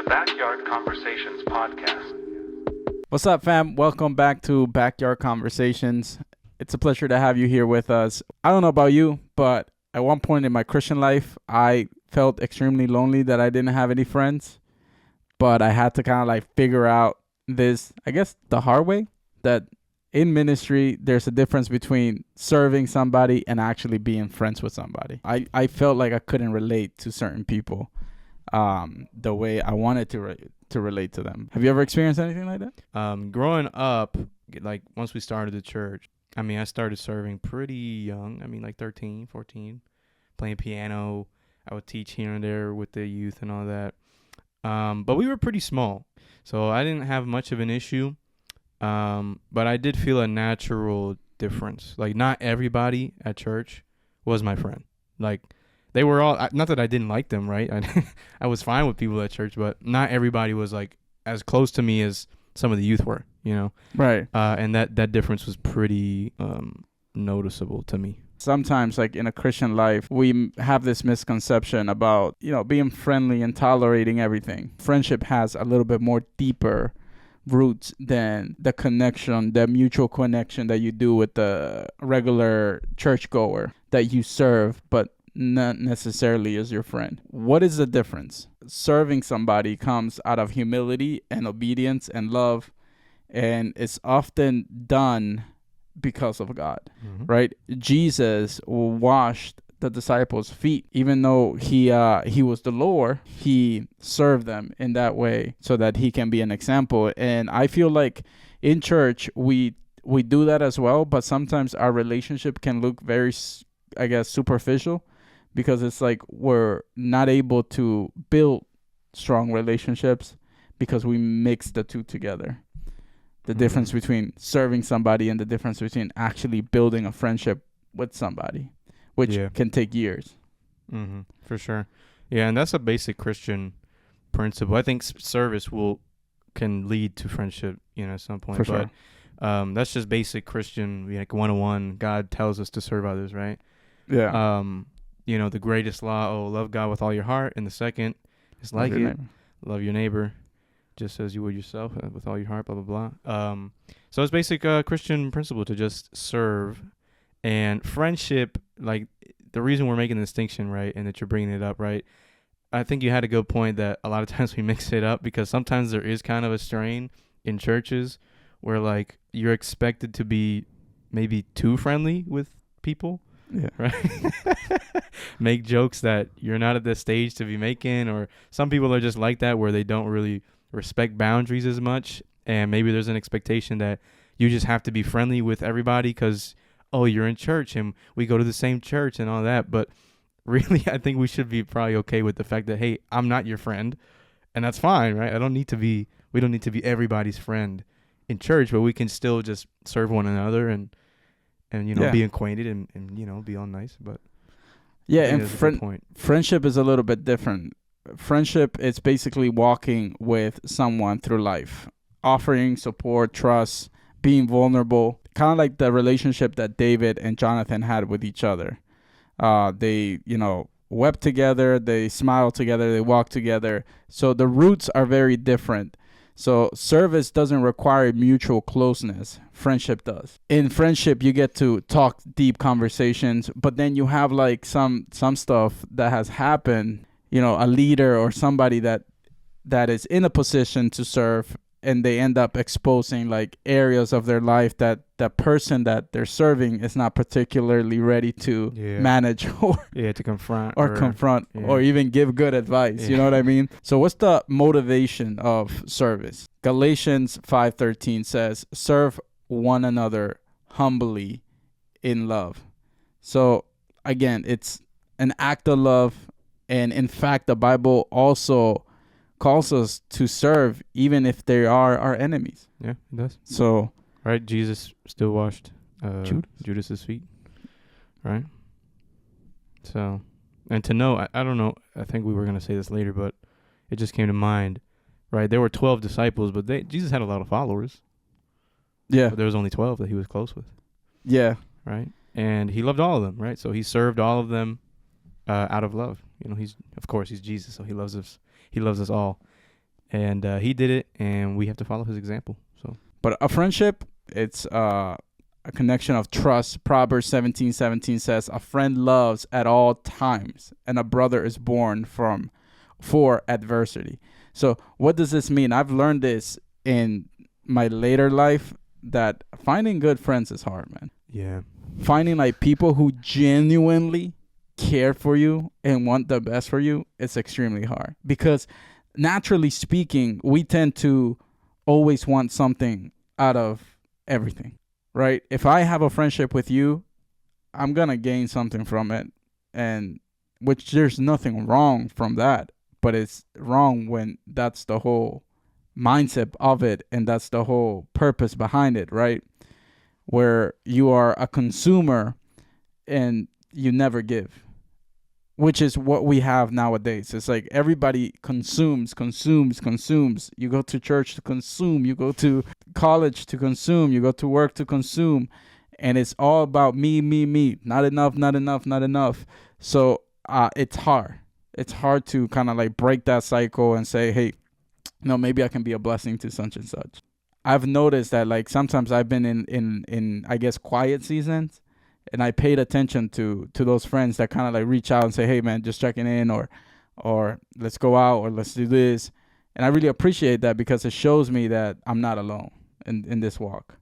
Backyard Conversations podcast. What's up, fam? Welcome back to Backyard Conversations. It's a pleasure to have you here with us. I don't know about you, but at one point in my Christian life, I felt extremely lonely that I didn't have any friends. But I had to kind of like figure out this, I guess, the hard way, that in ministry, there's a difference between serving somebody and actually being friends with somebody. I felt like I couldn't relate to certain people the way I wanted to relate to them. Have you ever experienced anything like that? Growing up, like once we started the church, I started serving pretty young. Like 13, 14, playing piano. I would teach here and there with the youth and all that. But we were pretty small, so I didn't have much of an issue. But I did feel a natural difference. Like, not everybody at church was my friend. Like, they were all, not that I didn't like them, right? I was fine with people at church, but not everybody was like as close to me as some of the youth were, you know? Right. And that difference was pretty noticeable to me. Sometimes, like in a Christian life, we have this misconception about, being friendly and tolerating everything. Friendship has a little bit more deeper roots than the mutual connection that you do with the regular churchgoer that you serve, but not necessarily as your friend. What is the difference? Serving somebody comes out of humility and obedience and love, and it's often done because of God, right? Jesus washed the disciples' feet. Even though he was the Lord, he served them in that way so that he can be an example. And I feel like in church we do that as well, but sometimes our relationship can look very, I guess, superficial, because it's like we're not able to build strong relationships because we mix the two together. The difference between serving somebody and the difference between actually building a friendship with somebody, which can take years. For sure. Yeah, and that's a basic Christian principle. I think service can lead to friendship, at some point. For sure. But that's just basic Christian, like 101. God tells us to serve others, right? Yeah. The greatest law, love God with all your heart. And the second is like it, love your neighbor just as you would yourself, with all your heart, blah, blah, blah. So it's basic Christian principle to just serve. And friendship, like the reason we're making the distinction, right, and that you're bringing it up, right, I think you had a good point that a lot of times we mix it up because sometimes there is kind of a strain in churches where, like, you're expected to be maybe too friendly with people. Yeah. Right. Make jokes that you're not at the stage to be making, or some people are just like that where they don't really respect boundaries as much, and maybe there's an expectation that you just have to be friendly with everybody because you're in church and we go to the same church and all that. But really, I think we should be probably okay with the fact that, hey, I'm not your friend, and that's fine, right? We don't need to be everybody's friend in church, but we can still just serve one another and be acquainted and be all nice. But and friendship is a little bit different. Friendship is basically walking with someone through life, offering support, trust, being vulnerable, kind of like the relationship that David and Jonathan had with each other. They, wept together, they smiled together, they walked together. So the roots are very different. So service doesn't require mutual closeness. Friendship does. In friendship, you get to talk deep conversations, but then you have like some stuff that has happened, a leader or somebody that is in a position to serve, and they end up exposing like areas of their life that the person that they're serving is not particularly ready to manage or to confront or even give good advice. You know what I mean? So what's the motivation of service? Galatians 5:13 says, serve one another humbly in love. So again, it's an act of love. And in fact, the Bible also calls us to serve even if they are our enemies. Yeah, it does. So, right, Jesus still washed Judas's feet, right? So, and to know, I don't know, I think we were going to say this later, but it just came to mind, right? There were 12 disciples, but Jesus had a lot of followers. Yeah. But there was only 12 that he was close with. Yeah. Right? And he loved all of them, right? So he served all of them out of love. He's Jesus, so he loves us. He loves us all. And he did it, and we have to follow his example. So, But a friendship, it's a connection of trust. Proverbs 17:17 says, "A friend loves at all times, and a brother is born for adversity." So what does this mean? I've learned this in my later life, that finding good friends is hard, man. yeah. Finding like people who genuinely care for you and want the best for you, it's extremely hard, because naturally speaking, we tend to always want something out of everything, right? If I have a friendship with you, I'm gonna gain something from it, and which there's nothing wrong from that, but it's wrong when that's the whole mindset of it, and that's the whole purpose behind it, right? Where you are a consumer and you never give, which is what we have nowadays. It's like everybody consumes. You go to church to consume. You go to college to consume. You go to work to consume. And it's all about me. Not enough. So it's hard. It's hard to kind of like break that cycle and say, hey, no, maybe I can be a blessing to such and such. I've noticed that like sometimes I've been in I guess quiet seasons, and I paid attention to those friends that kind of like reach out and say, hey man, just checking in, or let's go out, or let's do this. And I really appreciate that, because it shows me that I'm not alone in this walk.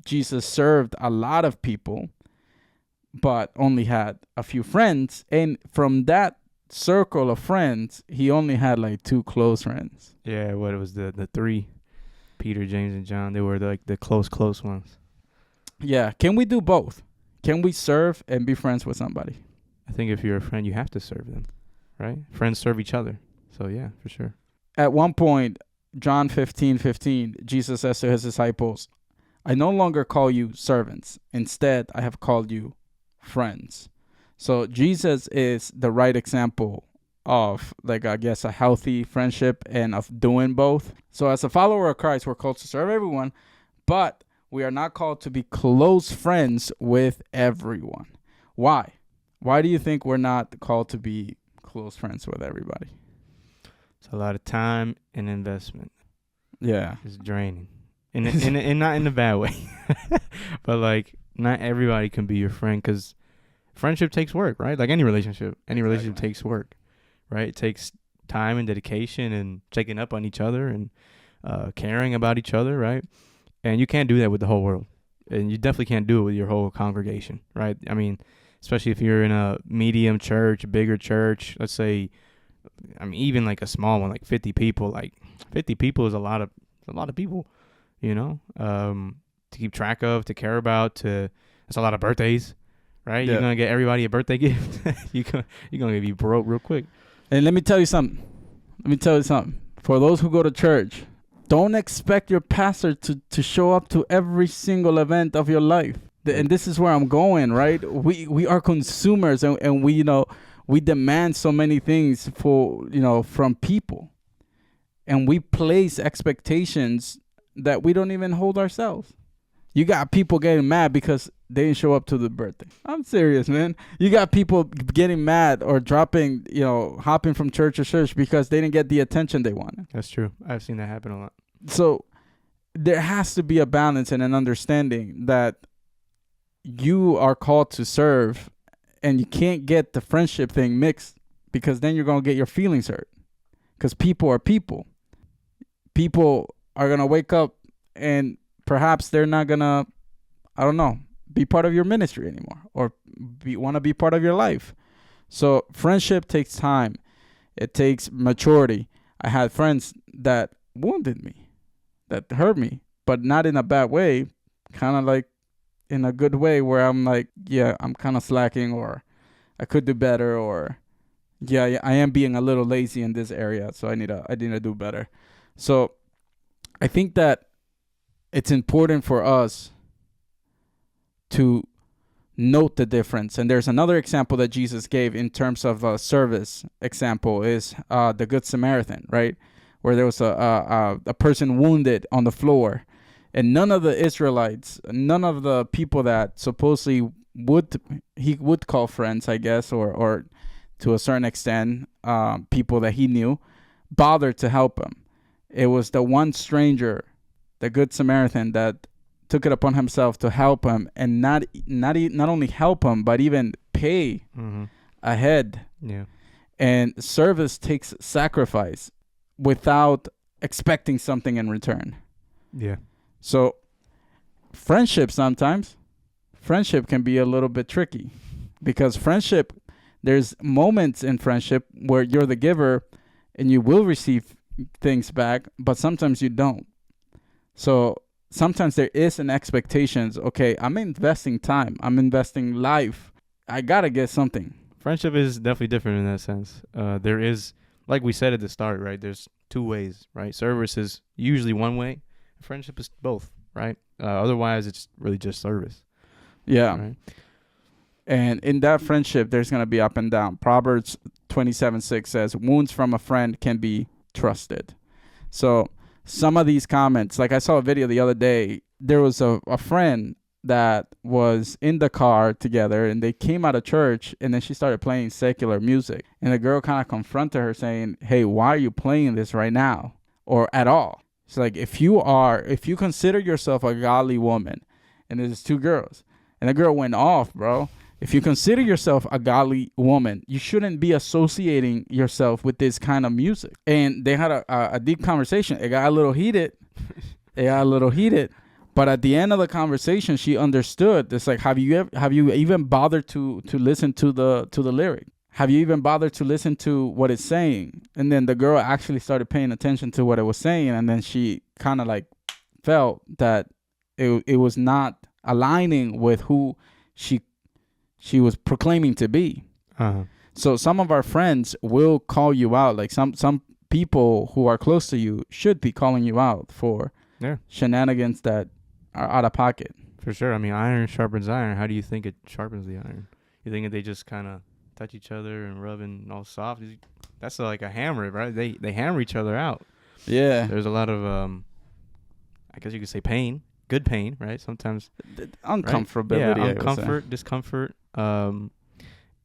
Jesus served a lot of people, but only had a few friends. And from that circle of friends, he only had like 2 close friends. Yeah, what it was the 3, Peter, James, and John. They were like the close ones. Yeah. Can we do both? Can we serve and be friends with somebody? I think if you're a friend, you have to serve them, right? Friends serve each other. So yeah, for sure. At one point, John 15:15, Jesus says to his disciples, "I no longer call you servants. Instead, I have called you friends." So Jesus is the right example of, like, I guess, a healthy friendship and of doing both. So as a follower of Christ, we're called to serve everyone, but we are not called to be close friends with everyone. Why? Why do you think we're not called to be close friends with everybody? It's a lot of time and investment. Yeah. It's draining. And not in a bad way. But like, not everybody can be your friend, because friendship takes work, right? Like any relationship. Any relationship takes work, right? It takes time and dedication and checking up on each other and caring about each other, right? And you can't do that with the whole world. And you definitely can't do it with your whole congregation, right? I mean, especially if you're in a medium church, bigger church, let's say, I mean, even like a small one, like 50 people. Like 50 people is a lot of people, you know, to keep track of, to care about. That's a lot of birthdays, right? Yeah. You're gonna get everybody a birthday gift. you're gonna be broke real quick. And let me tell you something. For those who go to church, don't expect your pastor to show up to every single event of your life. And this is where I'm going, right? We are consumers, and we, we demand so many things from people. And we place expectations that we don't even hold ourselves. You got people getting mad because they didn't show up to the birthday. I'm serious, man. You got people getting mad or dropping, hopping from church to church because they didn't get the attention they wanted. That's true. I've seen that happen a lot. So there has to be a balance and an understanding that you are called to serve, and you can't get the friendship thing mixed, because then you're going to get your feelings hurt, because people are people. People are going to wake up and perhaps they're not going to, be part of your ministry anymore, or want to be part of your life. So friendship takes time. It takes maturity. I had friends that wounded me, that hurt me, but not in a bad way, kind of like in a good way, where I'm like, yeah, I'm kind of slacking, or I could do better, or yeah, I am being a little lazy in this area, so I need to do better. So I think that it's important for us to note the difference. And there's another example that Jesus gave in terms of a service example, is the Good Samaritan, right? Where there was a person wounded on the floor, and none of the Israelites, none of the people that supposedly he would call friends, I guess, or to a certain extent, people that he knew, bothered to help him. It was the one stranger, the Good Samaritan, that took it upon himself to help him, and not only help him, but even pay ahead. Yeah. And service takes sacrifice without expecting something in return. Yeah. So friendship can be a little bit tricky, because friendship, there's moments in friendship where you're the giver and you will receive things back, but sometimes you don't. So sometimes there is an expectations. Okay, I'm investing time. I'm investing life. I got to get something. Friendship is definitely different in that sense. There is, like we said at the start, right? There's two ways, right? Service is usually one way. Friendship is both, right? Otherwise, it's really just service. Yeah. Right? And in that friendship, there's going to be up and down. Proverbs 27:6 says, wounds from a friend can be trusted. So some of these comments, like I saw a video the other day, there was a friend that was in the car together, and they came out of church, and then she started playing secular music. And the girl kind of confronted her saying, hey, why are you playing this right now or at all? It's like, if you consider yourself a godly woman, and there's two girls, and the girl went off, bro. If you consider yourself a godly woman, you shouldn't be associating yourself with this kind of music. And they had a deep conversation. It got a little heated. But at the end of the conversation, she understood. It's like, have you even bothered to listen to the lyric? Have you even bothered to listen to what it's saying? And then the girl actually started paying attention to what it was saying, and then she kind of like felt that it was not aligning with who she was proclaiming to be. So some of our friends will call you out. Like some people who are close to you should be calling you out for shenanigans that are out of pocket. For sure. I mean, iron sharpens iron. How do you think it sharpens the iron? You think that they just kind of touch each other and rub and all soft? That's like a hammer, right? They hammer each other out. Yeah. There's a lot of, I guess you could say pain. Good pain, right? Sometimes. Uncomfortability. Right? Yeah, discomfort.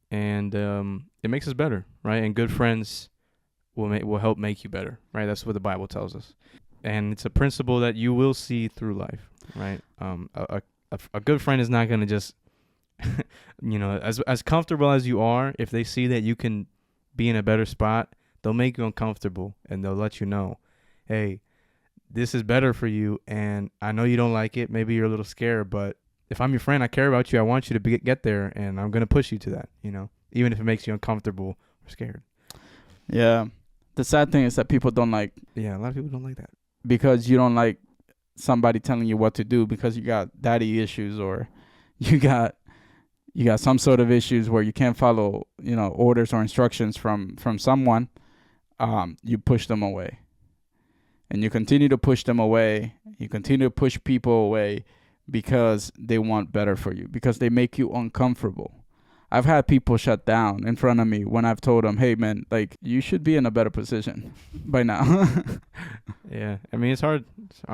And it makes us better, right? And good friends will help make you better, right? That's what the Bible tells us. And it's a principle that you will see through life, right? A good friend is not going to just, as comfortable as you are, if they see that you can be in a better spot, they'll make you uncomfortable, and they'll let you know, hey, this is better for you, and I know you don't like it. Maybe you're a little scared, but if I'm your friend, I care about you. I want you to get there, and I'm going to push you to that, even if it makes you uncomfortable or scared. Yeah. The sad thing is that people don't like. Yeah, a lot of people don't like that. Because you don't like somebody telling you what to do because you got daddy issues, or you got some sort of issues where you can't follow, orders or instructions from someone. You push them away. And you continue to push them away. You continue to push people away because they want better for you, because they make you uncomfortable. I've had people shut down in front of me when I've told them, hey, man, like, you should be in a better position by now. Yeah. I mean, it's hard.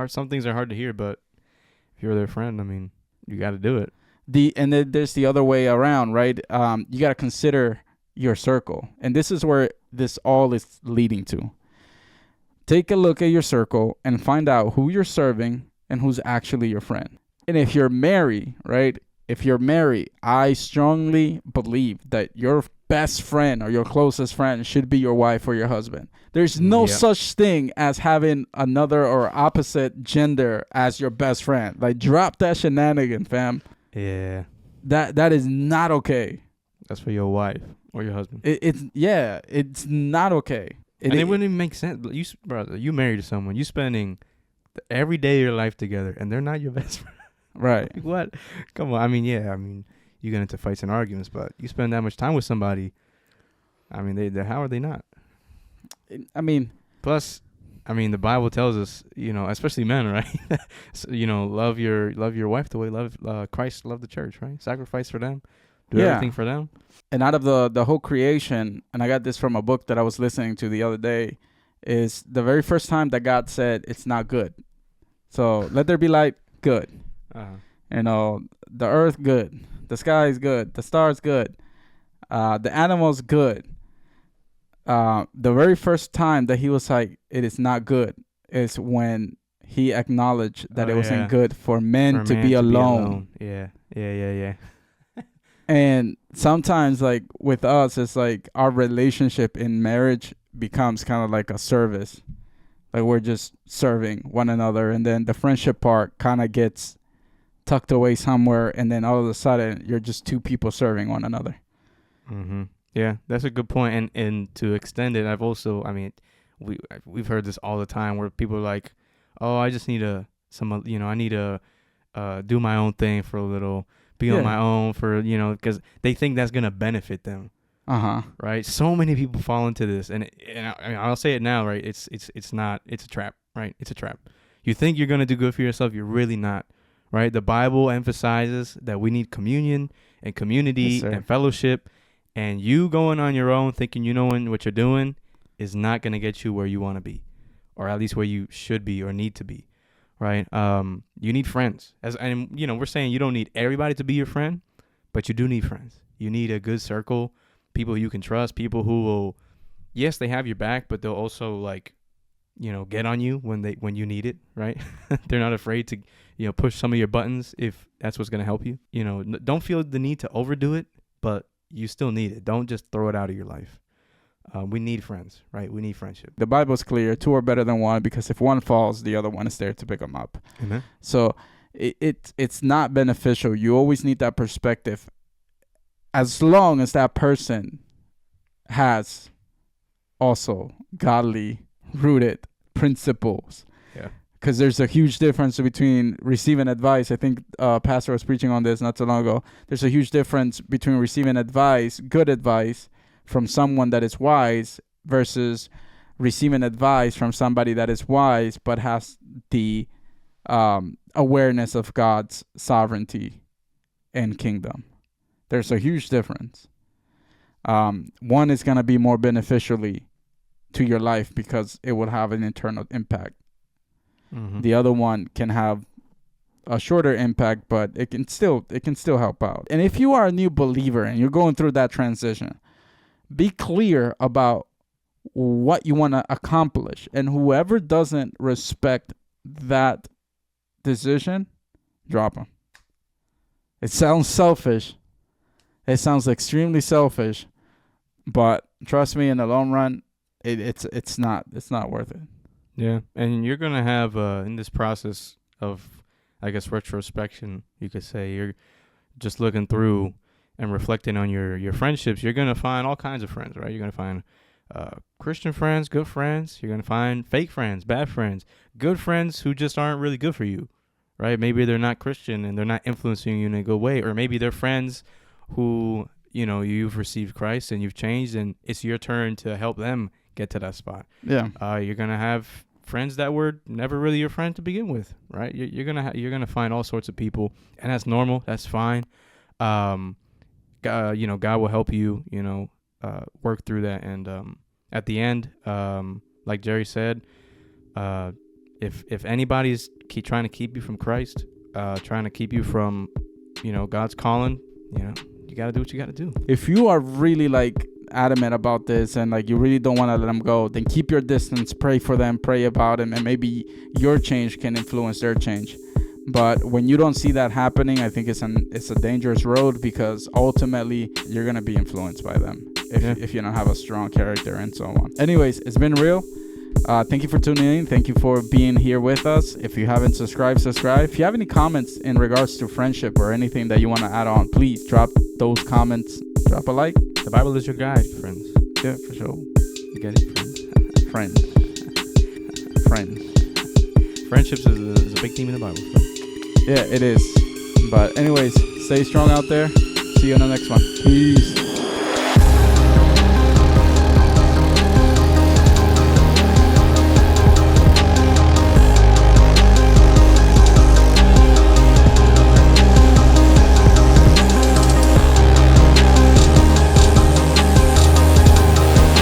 Some things are hard to hear, but if you're their friend, I mean, you got to do it. And then there's the other way around, right? You got to consider your circle. And this is where this all is leading to. Take a look at your circle and find out who you're serving and who's actually your friend. And if you're married, right? If you're married, I strongly believe that your best friend or your closest friend should be your wife or your husband. There's no such thing as having another or opposite gender as your best friend. Like, drop that shenanigan, fam. Yeah. That is not okay. That's for your wife or your husband. It's not okay. It wouldn't even make sense. You married to someone. You spending every day of your life together, and they're not your best friend. Right. Like, what? Come on. I mean, you get into fights and arguments, but you spend that much time with somebody. I mean, how are they not? I mean, plus, the Bible tells us, especially men, right? So, love your wife the way Christ loved the church, right? Sacrifice for them, do everything for them. And out of the whole creation, and I got this from a book that I was listening to the other day, is the very first time that God said it's not good. So let there be light, good. The earth, good. The sky is good. The stars, good. The animals, good. The very first time that he was like, it is not good, is when he acknowledged that it Oh, wasn't yeah. good for men For to man be alone. Yeah. Yeah. And sometimes, like with us, it's like our relationship in marriage becomes kind of like a service. Like we're just serving one another, and then the friendship part kind of gets tucked away somewhere, and then all of a sudden you're just two people serving one another. Mm-hmm. Yeah, that's a good point. And to extend it, we've heard this all the time where people are like, oh, I just need I need to do my own thing for a little, be on my own for, because they think that's going to benefit them. Right. So many people fall into this, and I'll say it now, right? It's a trap, right? It's a trap. You think you're going to do good for yourself. You're really not, right? The Bible emphasizes that we need communion and community and fellowship, and you going on your own thinking you know what you're doing is not going to get you where you want to be, or at least where you should be or need to be, right? You need friends, we're saying you don't need everybody to be your friend, but you do need friends. You need a good circle, people you can trust, people who will, yes, they have your back, but they'll also get on you when you need it, right? They're not afraid to, push some of your buttons if that's what's going to help you. Don't feel the need to overdo it, but you still need it. Don't just throw it out of your life. We need friends, right? We need friendship. The Bible's clear. Two are better than one, because if one falls, the other one is there to pick them up. Amen. So it's not beneficial. You always need that perspective, as long as that person has also godly rooted principles. Yeah. Because there's a huge difference between receiving advice. I think Pastor was preaching on this not so long ago. There's a huge difference between receiving advice, good advice, from someone that is wise versus receiving advice from somebody that is wise but has the awareness of God's sovereignty and kingdom. There's a huge difference. One is going to be more beneficially to your life because it will have an internal impact. Mm-hmm. The other one can have a shorter impact, but it can still help out. And if you are a new believer and you're going through that transition, be clear about what you want to accomplish. And whoever doesn't respect that decision, drop them. It sounds selfish. It sounds extremely selfish, but trust me, in the long run, it's not worth it. Yeah, and you're gonna have in this process of, I guess, retrospection, you could say, you're just looking through and reflecting on your friendships. You're gonna find all kinds of friends, right? You're gonna find Christian friends, good friends. You're gonna find fake friends, bad friends, good friends who just aren't really good for you, right? Maybe they're not Christian and they're not influencing you in a good way, or maybe they're friends who, you've received Christ and you've changed, and it's your turn to help them get to that spot. Yeah. You're gonna have friends that were never really your friend to begin with, right? You're gonna find all sorts of people, and that's normal. That's fine. God will help you, work through that. And at the end, like Jerry said, if anybody's trying to keep you from Christ, trying to keep you from, God's calling, you got to do what you got to do. If you are really adamant about this and you really don't want to let them go, then keep your distance, pray for them, pray about them, and maybe your change can influence their change. But when you don't see that happening, I think it's a dangerous road, because ultimately you're going to be influenced by them if you don't have a strong character and so on. Anyways, it's been real. Thank you for tuning in. Thank you for being here with us. If you haven't subscribed, subscribe. If you have any comments in regards to friendship or anything that you want to add on, please drop those comments. Drop a like. The Bible is your guide, friends. Yeah, for sure. You get it, friends? Friends. Friendships is a big theme in the Bible. Yeah, it is. But anyways, stay strong out there. See you on the next one. Peace.